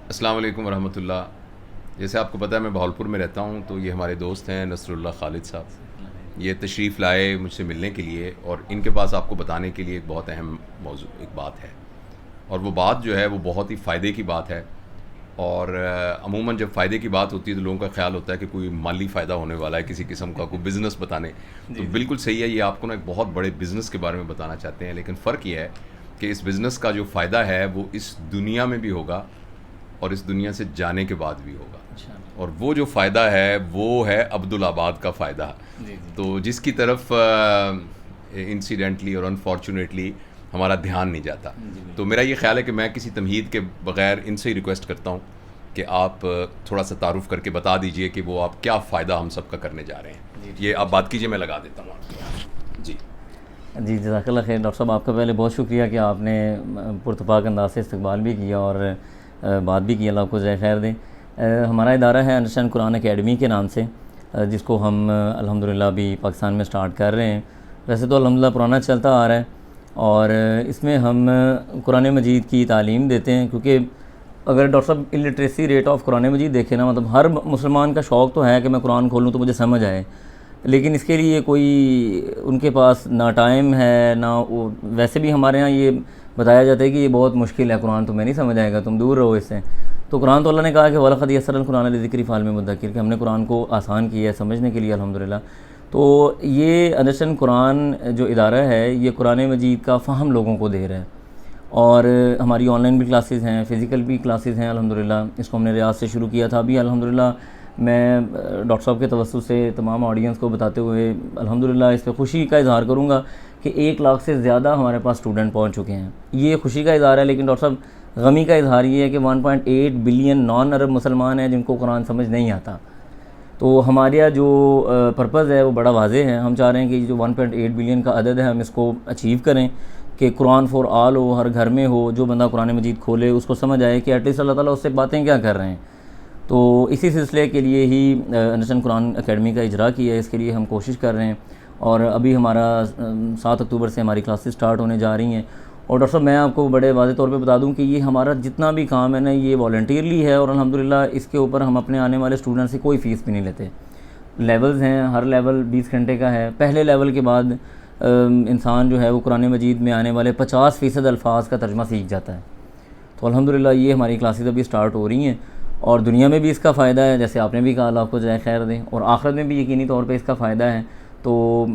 السلام علیکم ورحمۃ اللہ. جیسے آپ کو پتہ ہے میں بہاولپور میں رہتا ہوں، تو یہ ہمارے دوست ہیں نصر اللہ خالد صاحب. یہ تشریف لائے مجھ سے ملنے کے لیے، اور ان کے پاس آپ کو بتانے کے لیے ایک بہت اہم موضوع ایک بات ہے، اور وہ بات جو ہے وہ بہت ہی فائدے کی بات ہے. اور عموماً جب فائدے کی بات ہوتی ہے تو لوگوں کا خیال ہوتا ہے کہ کوئی مالی فائدہ ہونے والا ہے کسی قسم کا، کوئی بزنس بتانے. تو بالکل صحیح ہے، یہ آپ کو نا ایک بہت بڑے بزنس کے بارے میں بتانا چاہتے ہیں. لیکن فرق یہ ہے کہ اس بزنس کا جو فائدہ ہے وہ اس دنیا میں بھی ہوگا اور اس دنیا سے جانے کے بعد بھی ہوگا. اور وہ جو فائدہ ہے وہ ہے عبدالآباد کا فائدہ، تو جس کی طرف انسیڈنٹلی اور انفارچونیٹلی ہمارا دھیان نہیں جاتا. تو میرا یہ خیال ہے کہ میں کسی تمہید کے بغیر ان سے ہی ریکویسٹ کرتا ہوں کہ آپ تھوڑا سا تعارف کر کے بتا دیجئے کہ وہ آپ کیا فائدہ ہم سب کا کرنے جا رہے ہیں. یہ آپ بات کیجئے، میں لگا دیتا ہوں آپ کو. جی جی، جزاک اللہ خیر. ڈاکٹر صاحب آپ کا پہلے بہت شکریہ کہ آپ نے پرتپاک انداز سے استقبال بھی کیا اور بات بھی کی. اللہ آپ کو جزائے خیر دیں. ہمارا ادارہ ہے انڈرسٹینڈ قرآن اکیڈمی کے نام سے، جس کو ہم الحمدللہ ابھی پاکستان میں سٹارٹ کر رہے ہیں. ویسے تو الحمدللہ پرانا چلتا آ رہا ہے، اور اس میں ہم قرآن مجید کی تعلیم دیتے ہیں. کیونکہ اگر ڈاکٹر صاحب الٹریسی ریٹ آف قرآن مجید دیکھیں نا، مطلب ہر مسلمان کا شوق تو ہے کہ میں قرآن کھولوں تو مجھے سمجھ آئے، لیکن اس کے لیے کوئی ان کے پاس نہ ٹائم ہے نہ ویسے بھی ہمارے ہاں یہ بتایا جاتا ہے کہ یہ بہت مشکل ہے، قرآن تمہیں نہیں سمجھ آئے گا، تم دور رہو اس سے. تو قرآن تو اللہ نے کہا کہ وَلَقَدْ يَسَّرْنَا الْقُرْآنَ لِلذِّكْرِ فَهَلْ مِن مُدَّكِرٍ، کہ ہم نے قرآن کو آسان کیا ہے سمجھنے کے لیے الحمدللہ. تو یہ انڈرسٹینڈ قرآن جو ادارہ ہے یہ قرآن مجید کا فہم لوگوں کو دے رہا ہے، اور ہماری آن لائن بھی کلاسز ہیں، فزیکل بھی کلاسز ہیں الحمدللہ. اس کو ہم نے ریاض سے شروع کیا تھا. ابھی الحمدللہ میں ڈاکٹر صاحب کے توسط سے تمام آڈینس کو بتاتے ہوئے الحمدللہ اس پہ خوشی کا اظہار کروں گا کہ 1 لاکھ سے زیادہ ہمارے پاس اسٹوڈنٹ پہنچ چکے ہیں. یہ خوشی کا اظہار ہے، لیکن ڈاکٹر صاحب غمی کا اظہار یہ ہے کہ 1.8 بلین نان عرب مسلمان ہیں جن کو قرآن سمجھ نہیں آتا. تو ہمارا جو پرپز ہے وہ بڑا واضح ہے. ہم چاہ رہے ہیں کہ جو 1.8 بلین کا عدد ہے ہم اس کو اچیو کریں کہ قرآن فار آل ہو، ہر گھر میں ہو، جو بندہ قرآن مجید کھولے اس کو سمجھ آئے کہ ایٹ لیسٹ اللہ تعالیٰ اس سے باتیں کیا کر رہے ہیں. تو اسی سلسلے کے لیے ہی انڈرسٹینڈ قرآن اکیڈمی کا اجرا کیا ہے. اس کے لیے ہم کوشش کر رہے ہیں، اور ابھی ہمارا 7 اکتوبر سے ہماری کلاسز سٹارٹ ہونے جا رہی ہیں. اور ڈاکٹر صاحب میں آپ کو بڑے واضح طور پہ بتا دوں کہ یہ ہمارا جتنا بھی کام ہے نا یہ والنٹیئرلی ہے، اور الحمدللہ اس کے اوپر ہم اپنے آنے والے اسٹوڈنٹ سے کوئی فیس بھی نہیں لیتے. لیولز ہیں، ہر لیول 20 گھنٹے کا ہے. پہلے لیول کے بعد انسان جو ہے وہ قرآن مجید میں آنے والے 50% الفاظ کا ترجمہ سیکھ جاتا ہے. تو الحمدللہ یہ ہماری کلاسز ابھی سٹارٹ ہو رہی ہیں، اور دنیا میں بھی اس کا فائدہ ہے، جیسے آپ نے بھی کہا، اللہ آپ کو جزائے خیر دیں، اور آخرت میں بھی یقینی طور پہ اس کا فائدہ ہے. تو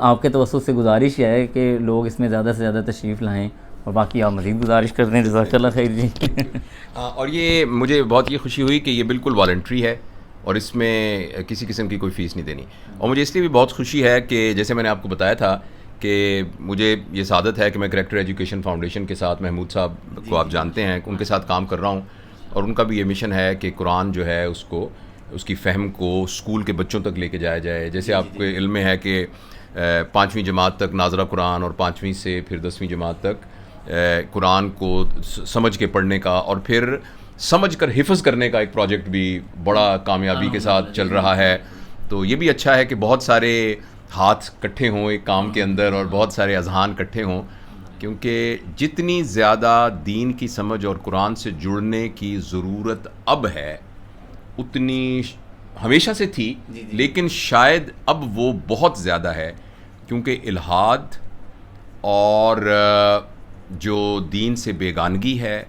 آپ کے توسط سے گزارش یہ ہے کہ لوگ اس میں زیادہ سے زیادہ تشریف لائیں، اور باقی آپ مزید گزارش کر دیں. جزاک اللہ خیر. جی اور یہ مجھے بہت یہ خوشی ہوئی کہ یہ بالکل والنٹری ہے اور اس میں کسی قسم کی کوئی فیس نہیں دینی. اور مجھے اس لیے بھی بہت خوشی ہے کہ جیسے میں نے آپ کو بتایا تھا کہ مجھے یہ سعادت ہے کہ میں کریکٹر ایجوکیشن فاؤنڈیشن کے ساتھ محمود صاحب کو آپ جانتے ہیں، ان کے ساتھ کام کر رہا ہوں. اور ان کا بھی یہ مشن ہے کہ قرآن جو ہے اس کی فہم کو اسکول کے بچوں تک لے کے جایا جائے. جیسے آپ کو علم میں ہے کہ 5ویں جماعت تک ناظرہ قرآن، اور 5ویں سے پھر 10ویں جماعت تک قرآن کو سمجھ کے پڑھنے کا اور پھر سمجھ کر حفظ کرنے کا ایک پروجیکٹ بھی بڑا کامیابی کے ساتھ چل رہا ہے. تو یہ بھی اچھا ہے کہ بہت سارے ہاتھ کٹھے ہوں ایک کام کے اندر، اور بہت سارے اذہان کٹھے ہوں، کیونکہ جتنی زیادہ دین کی سمجھ اور قرآن سے جڑنے کی ضرورت اب ہے اتنی ہمیشہ سے تھی، لیکن شاید اب وہ بہت زیادہ ہے، کیونکہ الحاد اور جو دین سے بیگانگی ہے،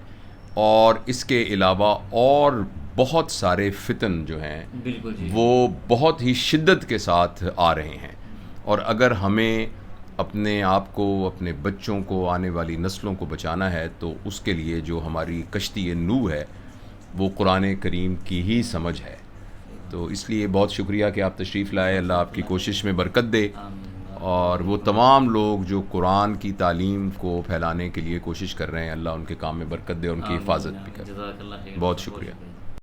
اور اس کے علاوہ اور بہت سارے فتن جو ہیں وہ بہت ہی شدت کے ساتھ آ رہے ہیں. اور اگر ہمیں اپنے آپ کو، اپنے بچوں کو، آنے والی نسلوں کو بچانا ہے تو اس کے لیے جو ہماری کشتی نو ہے وہ قرآن کریم کی ہی سمجھ ہے. تو اس لیے بہت شکریہ کہ آپ تشریف لائے. اللہ آپ کی کوشش میں برکت دے، اور وہ تمام لوگ جو قرآن کی تعلیم کو پھیلانے کے لیے کوشش کر رہے ہیں، اللہ ان کے کام میں برکت دے، ان کی حفاظت بھی کرے. بہت شکریہ.